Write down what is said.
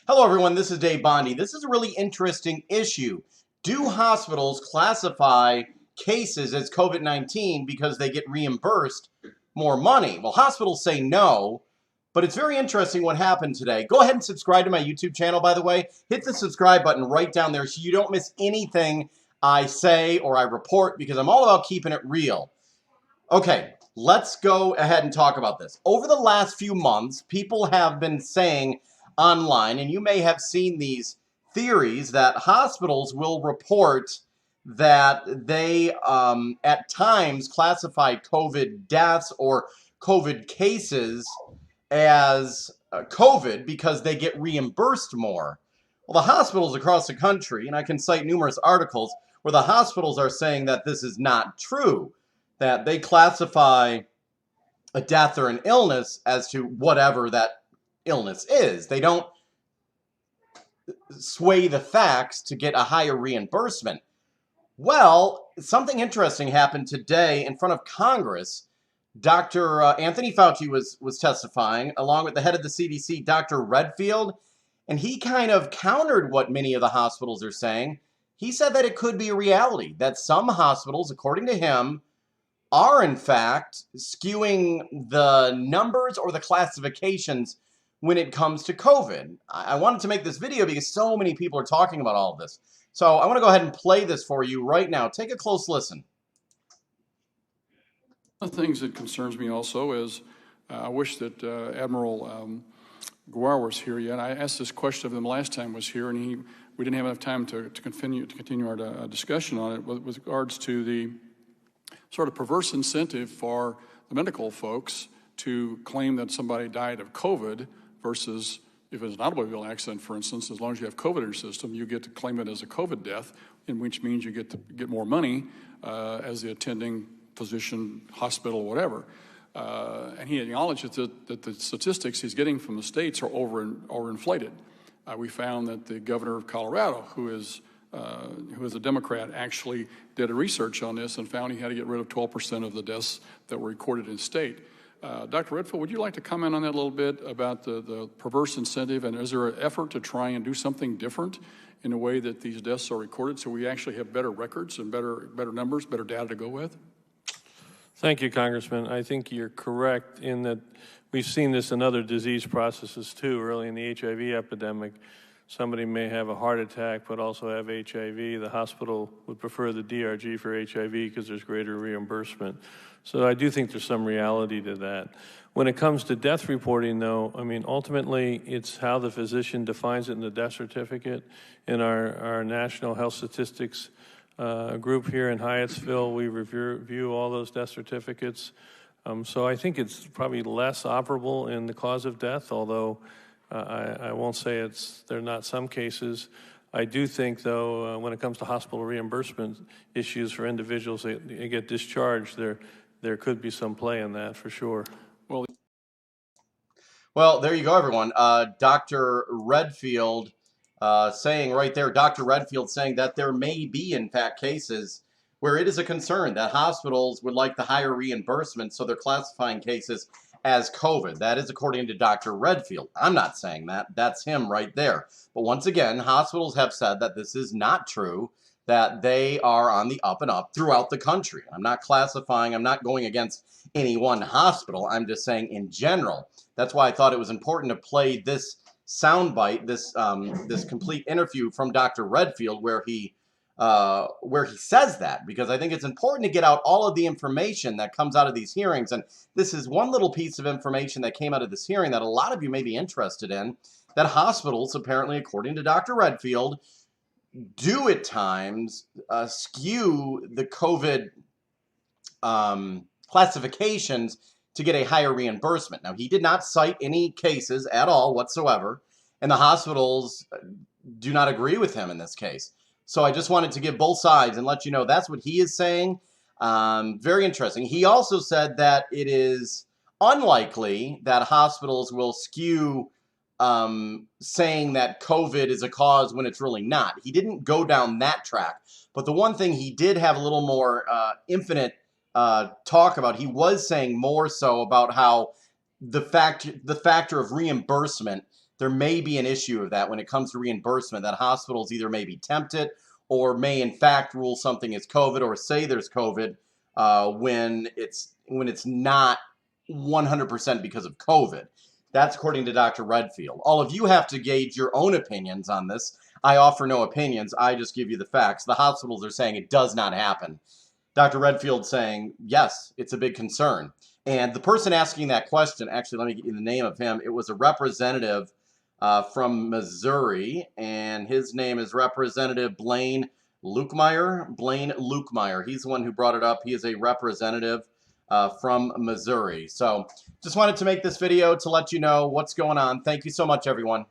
Hello, everyone. This is Dave Bondy. This is a really interesting issue. Do hospitals classify cases as COVID-19 because they get reimbursed more money? Well, hospitals say no, but it's very interesting what happened today. Go ahead and subscribe to my YouTube channel, by the way. Hit the subscribe button right down there so you don't miss anything I say or I report, because I'm all about keeping it real. Okay, let's go ahead and talk about this. Over the last few months, people have been saying online, and you may have seen these theories, that hospitals will report that they at times classify COVID deaths or COVID cases as COVID because they get reimbursed more. Well, the hospitals across the country, and I can cite numerous articles where the hospitals are saying that this is not true, that they classify a death or an illness as to whatever that illness is. They don't sway the facts to get a higher reimbursement. Well, something interesting happened today in front of Congress. Dr. Anthony Fauci was testifying, along with the head of the CDC, Dr. Redfield, and he kind of countered what many of the hospitals are saying. He said that it could be a reality, that some hospitals, according to him, are in fact skewing the numbers or the classifications when it comes to COVID. I wanted to make this video because so many people are talking about all of this. So I want to go ahead and play this for you right now. Take a close listen. One of the things that concerns me also is I wish that Admiral Guar was here yet. I asked this question of him last time was here, and we didn't have enough time to continue our discussion on it with regards to the sort of perverse incentive for the medical folks to claim that somebody died of COVID versus if it's an automobile accident, for instance. As long as you have COVID in your system, you get to claim it as a COVID death, in which means you get to get more money as the attending physician, hospital, whatever. And he acknowledged that the statistics he's getting from the states are overinflated. We found that the governor of Colorado, who is a Democrat, actually did a research on this and found he had to get rid of 12% of the deaths that were recorded in state. Dr. Redfield, would you like to comment on that a little bit about the perverse incentive, and is there an effort to try and do something different in the way that these deaths are recorded so we actually have better records and better numbers, better data to go with? Thank you, Congressman. I think you're correct in that we've seen this in other disease processes too. Early in the HIV epidemic, somebody may have a heart attack but also have HIV. The hospital would prefer the DRG for HIV because there's greater reimbursement. So I do think there's some reality to that. When it comes to death reporting, though, I mean, ultimately, it's how the physician defines it in the death certificate. In our National Health Statistics group here in Hyattsville, we review all those death certificates. So I think it's probably less operable in the cause of death, although I won't say there are not some cases. I do think, though, when it comes to hospital reimbursement issues for individuals that get discharged, there could be some play in that for sure. Well, there you go, everyone. Dr. Redfield saying right there, Dr. Redfield saying that there may be, in fact, cases where it is a concern that hospitals would like the higher reimbursement, so they're classifying cases as COVID. That is according to Dr. Redfield. I'm not saying that. That's him right there. But once again, hospitals have said that this is not true, that they are on the up and up throughout the country. I'm not classifying, I'm not going against any one hospital. I'm just saying in general. That's why I thought it was important to play this soundbite, this complete interview from Dr. Redfield where he says that, because I think it's important to get out all of the information that comes out of these hearings. And this is one little piece of information that came out of this hearing that a lot of you may be interested in, that hospitals, apparently, according to Dr. Redfield, do at times skew the COVID classifications to get a higher reimbursement. Now, he did not cite any cases at all whatsoever, and the hospitals do not agree with him in this case. So I just wanted to give both sides and let you know that's what he is saying. Very interesting. He also said that it is unlikely that hospitals will skew saying that COVID is a cause when it's really not. He didn't go down that track. But the one thing he did have a little more infinite talk about, he was saying more so about how the factor of reimbursement there may be an issue of that when it comes to reimbursement, that hospitals either may be tempted or may in fact rule something as COVID or say there's COVID when it's not 100% because of COVID. That's according to Dr. Redfield. All of you have to gauge your own opinions on this. I offer no opinions. I just give you the facts. The hospitals are saying it does not happen. Dr. Redfield saying, yes, it's a big concern. And the person asking that question, actually, let me get you the name of him. It was a representative from Missouri, and his name is Representative Blaine Luetkemeyer. Blaine Luetkemeyer. He's the one who brought it up. He is a representative from Missouri. So just wanted to make this video to let you know what's going on. Thank you so much, everyone.